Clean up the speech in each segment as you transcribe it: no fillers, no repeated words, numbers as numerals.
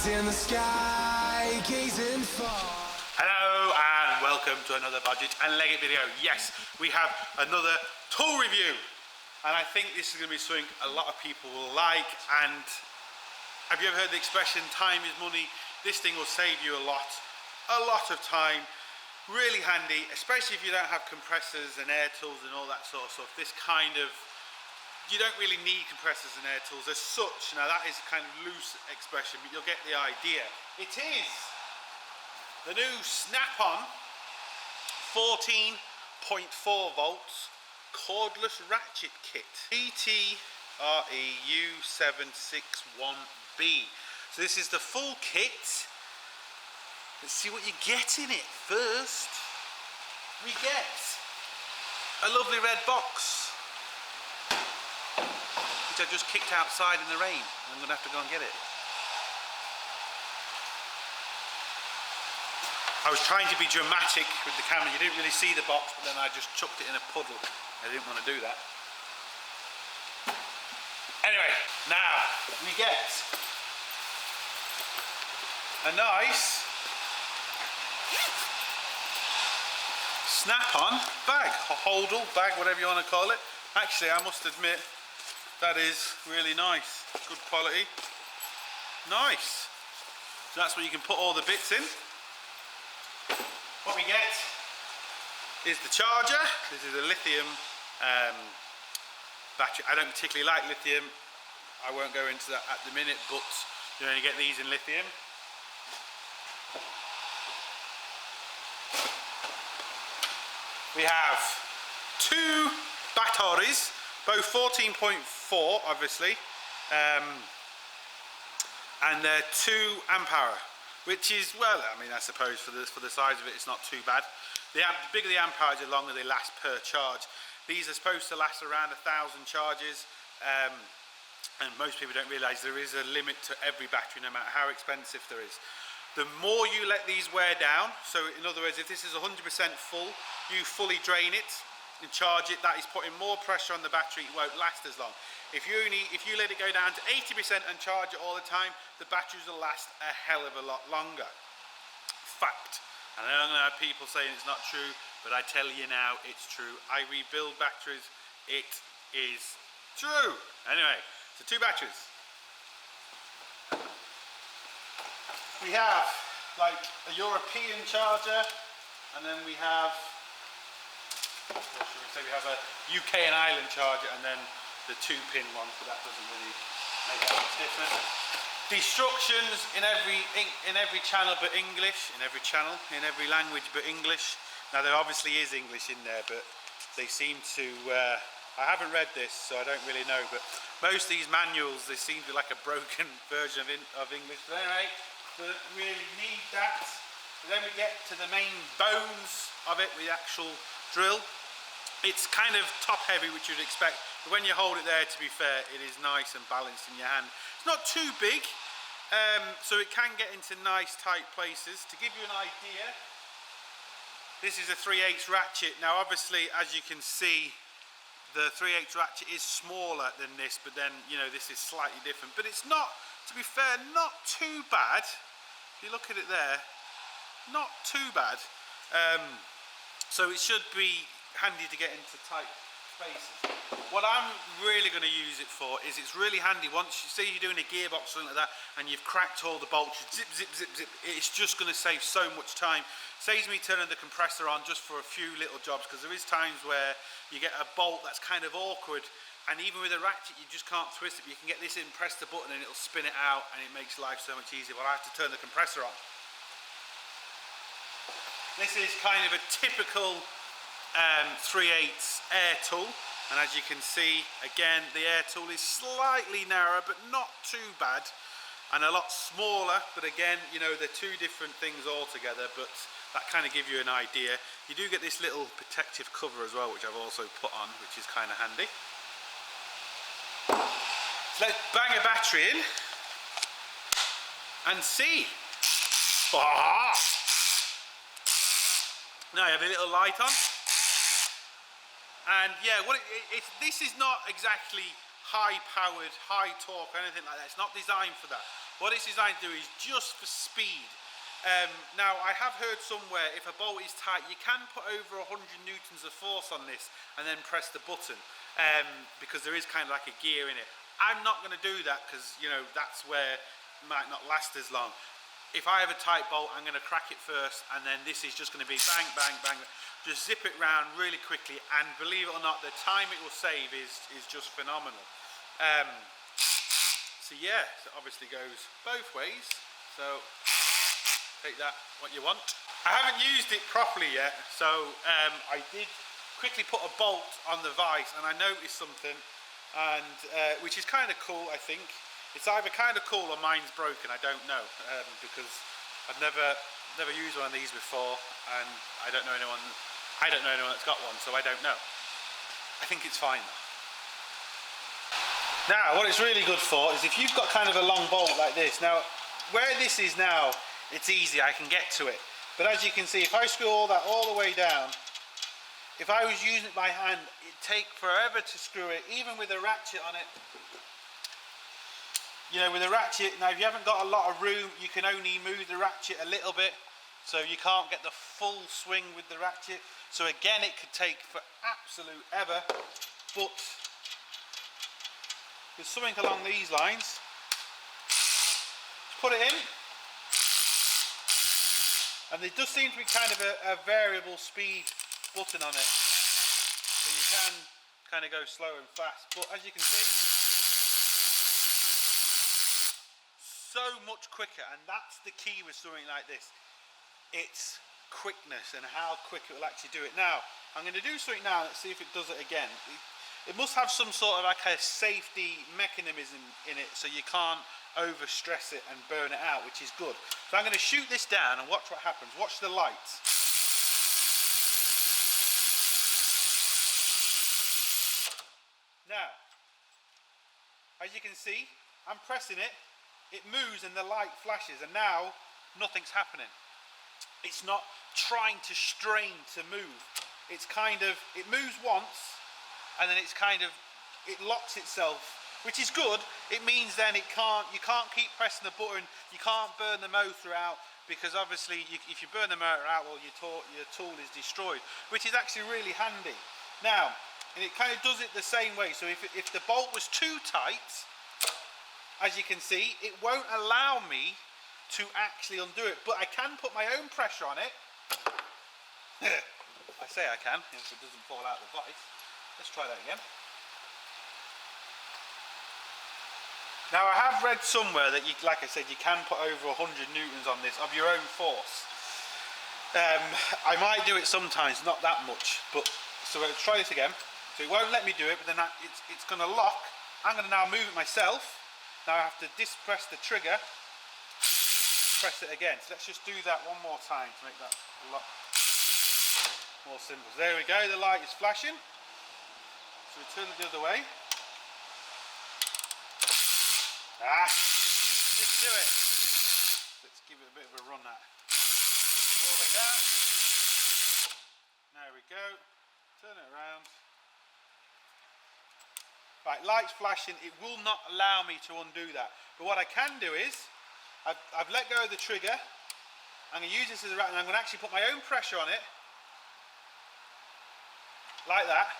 Eyes in the sky, gazing far. Hello and welcome to another Bodgit and Leggit video. Yes, we have another tool review, and I think this is going to be something a lot of people will like. And have you ever heard the expression, time is money? This thing will save you a lot of time. Really handy, especially if you don't have compressors and air tools and all that sort of stuff. This kind of, you don't really need compressors and air tools as such. Now that is a kind of loose expression, but you'll get the idea. It is the new snap-on 14.4 volts cordless ratchet kit, CTREU761B. So this is the full kit. Let's see what you get in it. First, we get a lovely red box, which I just kicked outside in the rain. I'm going to have to go and get it. I was trying to be dramatic with the camera. You didn't really see the box, but then I just chucked it in a puddle. I didn't want to do that. Anyway, now we get a nice snap-on bag, a holdall bag, whatever you want to call it. Actually, I must admit, that is really nice. Good quality. Nice. So that's where you can put all the bits in. What we get is the charger. This is a lithium battery. I don't particularly like lithium. I won't go into that at the minute, but you only get these in lithium. We have two batteries, both 14.4 obviously, and they're 2 amp hour, which is, well, I mean, I suppose for the size of it, it's not too bad. The bigger the amp hour, the longer they last per charge. These are supposed to last around 1,000 charges, and most people don't realise there is a limit to every battery, no matter how expensive there is. The more you let these wear down, so in other words, if this is 100% full, you fully drain it and charge it, that is putting more pressure on the battery, it won't last as long. If you let it go down to 80% and charge it all the time, the batteries will last a hell of a lot longer. Fact. And I don't know how people saying it's not true, but I tell you now, it's true. I rebuild batteries, it is true. Anyway, so 2 batteries. We have like a European charger, and then we have, what should we say, we have a UK and Ireland charger, and then the 2-pin one, but that doesn't really make that much difference. The instructions in every channel but English, in every language but English. Now there obviously is English in there, but they seem to, I haven't read this, so I don't really know, but most of these manuals, they seem to be like a broken version of English. But anyway, don't really need that. But then we get to the main bones of it with the actual drill. It's kind of top heavy, which you'd expect, but when you hold it there, to be fair, it is nice and balanced in your hand. It's not too big, so it can get into nice tight places. To give you an idea, this is a 3/8 ratchet. Now obviously, as you can see, the 3/8 ratchet is smaller than this, but then, you know, this is slightly different. But it's not, to be fair, not too bad. If you look at it there, not too bad. So it should be handy to get into tight spaces. What I'm really going to use it for is, it's really handy once you see you're doing a gearbox or something like that and you've cracked all the bolts, zip, zip, zip, zip. It's just going to save so much time. Saves me turning the compressor on just for a few little jobs, because there is times where you get a bolt that's kind of awkward, and even with a ratchet you just can't twist it. You can get this in, press the button, and it'll spin it out, and it makes life so much easier. But I have to turn the compressor on. This is kind of a typical 3/8 air tool, and as you can see, again, the air tool is slightly narrower, but not too bad, and a lot smaller. But again, you know, they're 2 different things altogether, but that kind of gives you an idea. You do get this little protective cover as well, which I've also put on, which is kind of handy. So let's bang a battery in and see. Ah! Now you have a little light on, and yeah, this is not exactly high powered, high torque or anything like that. It's not designed for that. What it's designed to do is just for speed. Now I have heard somewhere if a bolt is tight you can put over 100 newtons of force on this and then press the button because there is kind of like a gear in it. I'm not going to do that because you know that's where it might not last as long. If I have a tight bolt I'm going to crack it first and then this is just going to be bang bang bang, just zip it round really quickly, and believe it or not the time it will save is just phenomenal. So yeah, so it obviously goes both ways, so take that what you want. I haven't used it properly yet, so I did quickly put a bolt on the vise and I noticed something, and which is kind of cool. I think it's either kind of cool or mine's broken, I don't know, because I've never used one of these before and I don't know anyone that's got one, so I don't know. I think it's fine though. Now what it's really good for is if you've got kind of a long bolt like this. Now where this is now, it's easy, I can get to it, but as you can see if I screw all that all the way down, if I was using it by hand it'd take forever to screw it, even with a ratchet on it. You know, with a ratchet, now if you haven't got a lot of room you can only move the ratchet a little bit, so you can't get the full swing with the ratchet, so again it could take for absolute ever. But with something along these lines, put it in, and there does seem to be kind of a variable speed button on it, so you can kind of go slow and fast, but as you can see, so much quicker. And that's the key with something like this, it's quickness and how quick it will actually do it. Now I'm going to do something now, let's see if it does it again. It must have some sort of like a safety mechanism in it so you can't over stress it and burn it out, which is good. So I'm going to shoot this down and watch what happens. Watch the lights. Now as you can see I'm pressing it, it moves and the light flashes, and now nothing's happening. It's not trying to strain to move. It's kind of, it moves once and then it's kind of, it locks itself, which is good. It means then you can't keep pressing the button, you can't burn the motor out, because obviously if you burn the motor out, well your tool is destroyed, which is actually really handy. Now, and it kind of does it the same way, so if the bolt was too tight, as you can see, it won't allow me to actually undo it, but I can put my own pressure on it. I say I can, if it doesn't fall out of the vise. Let's try that again. Now I have read somewhere that you, like I said, you can put over 100 newtons on this of your own force. I might do it sometimes, not that much, but so let's try this again. So it won't let me do it, but then it's going to lock. I'm going to now move it myself. Now I have to press the trigger, press it again. So let's just do that one more time to make that a lot more simple. So there we go, the light is flashing. So we turn it the other way. Didn't do it. Let's give it a bit of a run at. All the way down. There we go. Turn it around. Right, lights flashing. It will not allow me to undo that. But what I can do is, I've let go of the trigger. I'm going to use this as a ratchet, and I'm going to actually put my own pressure on it. Like that.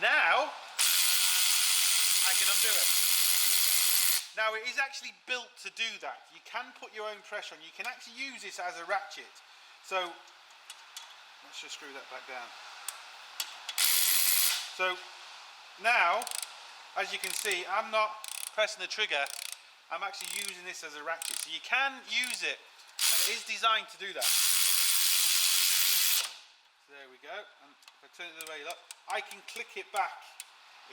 Now, I can undo it. Now it is actually built to do that. You can put your own pressure on. You can actually use this as a ratchet. So, let's just screw that back down. So, now, as you can see, I'm not pressing the trigger. I'm actually using this as a ratchet. So you can use it, and it is designed to do that. So there we go. And if I turn it the other way, look, I can click it back.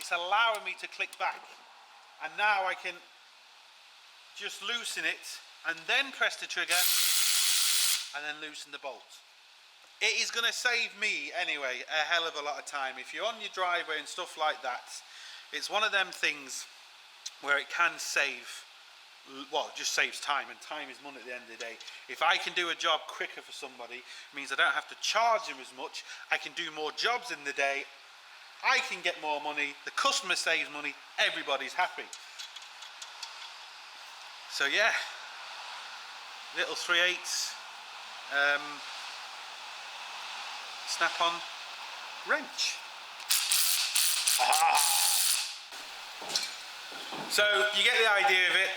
It's allowing me to click back. And now I can just loosen it and then press the trigger and then loosen the bolt. It is going to save me anyway a hell of a lot of time. If you're on your driveway and stuff like that, it's one of them things where it can save, well, it just saves time, and time is money at the end of the day. If I can do a job quicker for somebody, it means I don't have to charge them as much. I can do more jobs in the day. I can get more money, the customer saves money, everybody's happy. So yeah, little 3/8 snap-on wrench. So you get the idea of it.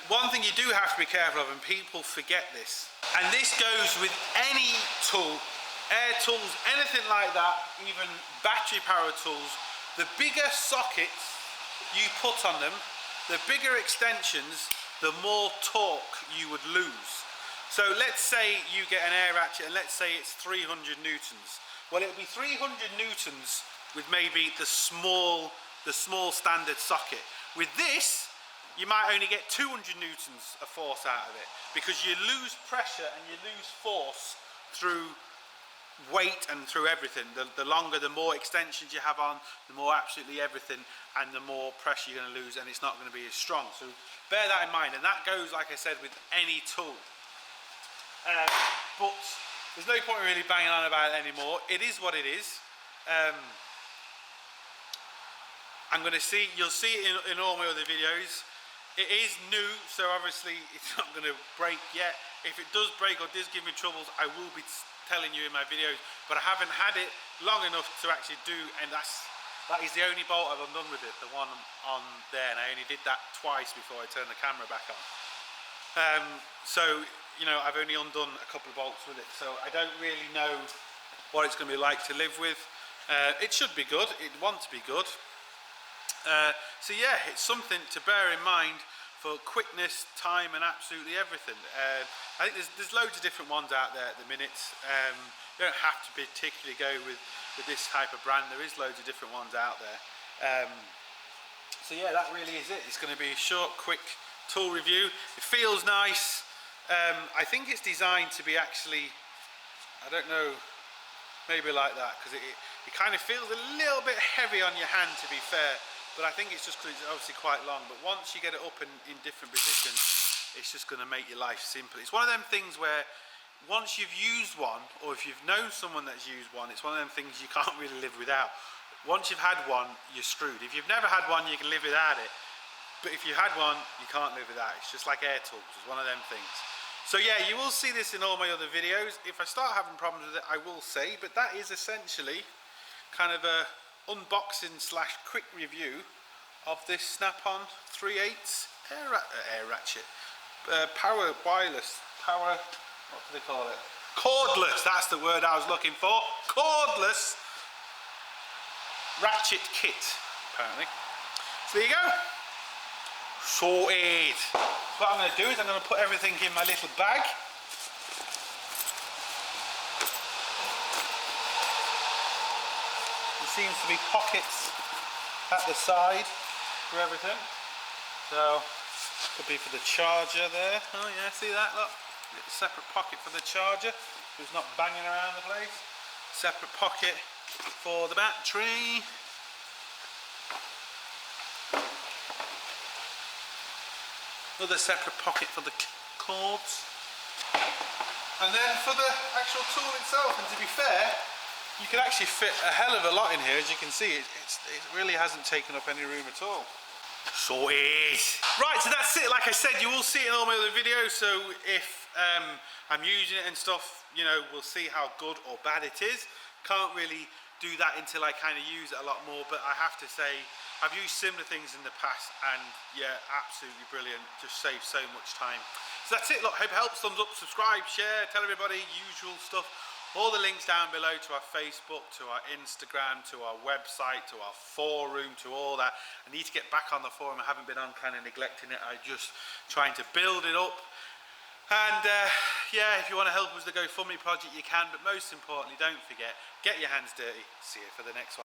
One thing you do have to be careful of, and people forget this, and this goes with any tool, air tools, anything like that, even battery power tools. The bigger sockets you put on them, the bigger extensions, the more torque you would lose. So let's say you get an air ratchet and let's say it's 300 newtons. Well, it'll be 300 newtons with maybe the small standard socket. With this, you might only get 200 newtons of force out of it, because you lose pressure and you lose force through weight and through everything. The longer, the more extensions you have on, the more absolutely everything, and the more pressure you're going to lose, and it's not going to be as strong. So bear that in mind, and that goes, like I said, with any tool. But there's no point really banging on about it anymore. It is what it is. You'll see it in all my other videos. It is new, so obviously it's not going to break yet. If it does break or does give me troubles, I will be telling you in my videos, but I haven't had it long enough to actually do, and that is the only bolt I've undone with it, the one on there, and I only did that twice before I turned the camera back on. So, you know, I've only undone a couple of bolts with it, so I don't really know what it's going to be like to live with. It should be good, it'd want to be good. So yeah, it's something to bear in mind for quickness, time, and absolutely everything. I think there's loads of different ones out there at the minute. You don't have to particularly go with this type of brand. There is loads of different ones out there. So yeah, that really is it. It's going to be a short, quick tool review. It feels nice. I think it's designed to be actually, I don't know, maybe like that, because it kind of feels a little bit heavy on your hand, to be fair. But I think it's just because it's obviously quite long. But once you get it up in different positions, it's just going to make your life simple. It's one of them things where once you've used one, or if you've known someone that's used one, it's one of them things you can't really live without. Once you've had one, you're screwed. If you've never had one, you can live without it. But if you had one, you can't live without it. It's just like air tools. It's one of them things. So yeah, you will see this in all my other videos. If I start having problems with it, I will say. But that is essentially kind of a unboxing slash quick review of this snap-on 3/8 air ratchet, power wireless, power, what do they call it? Cordless, that's the word I was looking for. Cordless ratchet kit, apparently. So there you go. Sorted. What I'm going to do is I'm going to put everything in my little bag. Seems to be pockets at the side for everything. So could be for the charger there. Oh yeah, see that? Look, little separate pocket for the charger, so it's not banging around the place. Separate pocket for the battery. Another separate pocket for the cords. And then for the actual tool itself. And to be fair, you can actually fit a hell of a lot in here. As you can see, it really hasn't taken up any room at all. Sorted. Right, so that's it. Like I said, you will see it in all my other videos. So if I'm using it and stuff, you know, we'll see how good or bad it is. Can't really do that until I kind of use it a lot more. But I have to say, I've used similar things in the past, and yeah, absolutely brilliant. Just saves so much time. So that's it. Look, hope it helps. Thumbs up, subscribe, share, tell everybody, usual stuff. All the links down below to our Facebook, to our Instagram, to our website, to our forum, to all that. I need to get back on the forum. I haven't been on, kind of neglecting it. I'm just trying to build it up. And yeah, if you want to help us with the GoFundMe project, you can. But most importantly, don't forget, get your hands dirty. See you for the next one.